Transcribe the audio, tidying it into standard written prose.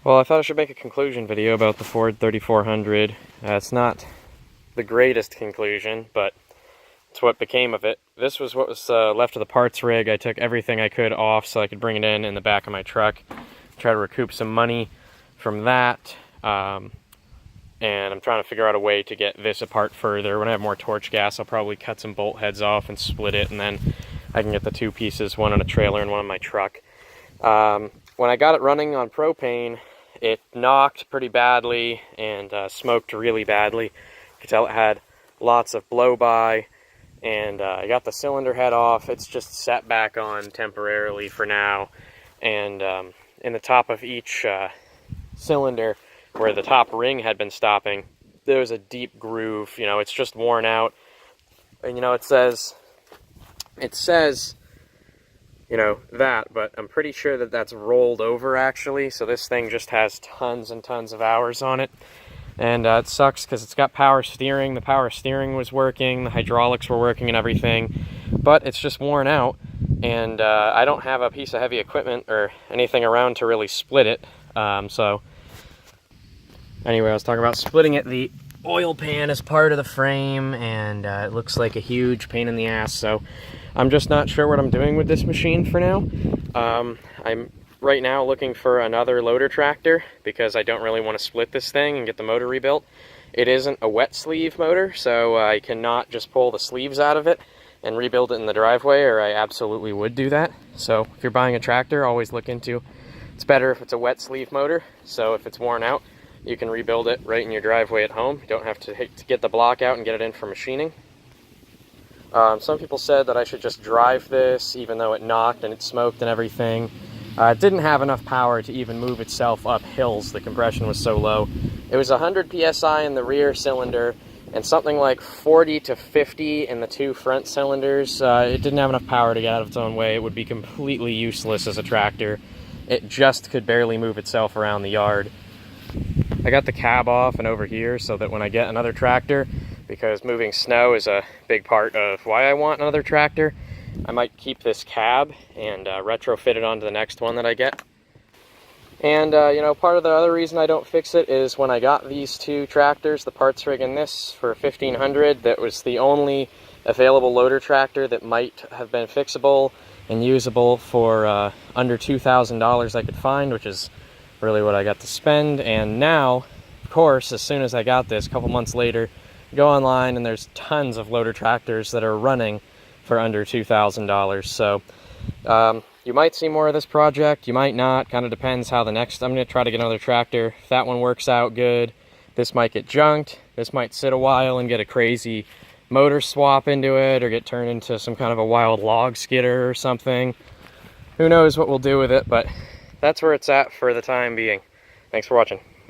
Well, I thought I should make a conclusion video about the Ford 3400. It's not the greatest conclusion, but it's what became of it. This was what was left of the parts rig. I took everything I could off so I could bring it in the back of my truck, try to recoup some money from that. And I'm trying to figure out a way to get this apart further. When I have more torch gas, I'll probably cut some bolt heads off and split it, and then I can get the two pieces, one on a trailer and one on my truck. When I got it running on propane, it knocked pretty badly and smoked really badly. You could tell it had lots of blow-by, and I got the cylinder head off. It's just set back on temporarily for now, and in the top of each cylinder, where the top ring had been stopping, there was a deep groove. You know, it's just worn out, and you know, it says, you know, that, but I'm pretty sure that that's rolled over actually, so this thing just has tons and tons of hours on it. And it sucks because it's got power steering. The power steering was working, the hydraulics were working and everything, but it's just worn out, and I don't have a piece of heavy equipment or anything around to really split it. So anyway, I was talking about splitting it. The oil pan is part of the frame, and it looks like a huge pain in the ass, so I'm just not sure what I'm doing with this machine for now. I'm right now looking for another loader tractor because I don't really want to split this thing and get the motor rebuilt. It isn't a wet sleeve motor, so I cannot just pull the sleeves out of it and rebuild it in the driveway, or I absolutely would do that. So if you're buying a tractor, always look into, it's better if it's a wet sleeve motor, so if it's worn out, you can rebuild it right in your driveway at home. You don't have to get the block out and get it in for machining. Some people said that I should just drive this, even though it knocked and it smoked and everything. It didn't have enough power to even move itself up hills. The compression was so low. It was 100 psi in the rear cylinder and something like 40 to 50 in the two front cylinders. It didn't have enough power to get out of its own way. It would be completely useless as a tractor. It just could barely move itself around the yard. I got the cab off and over here so that when I get another tractor, because moving snow is a big part of why I want another tractor, I might keep this cab and retrofit it onto the next one that I get. And you know, part of the other reason I don't fix it is when I got these two tractors, the parts rig and this, for $1,500, that was the only available loader tractor that might have been fixable and usable for under $2,000 I could find, which is really what I got to spend. And now, of course, as soon as I got this, a couple months later, go online and there's tons of loader tractors that are running for under $2,000. So you might see more of this project, you might not, kind of depends how the next, I'm going to try to get another tractor. If that one works out good, this might get junked, this might sit a while and get a crazy motor swap into it, or get turned into some kind of a wild log skidder or something. Who knows what we'll do with it, but that's where it's at for the time being. Thanks for watching.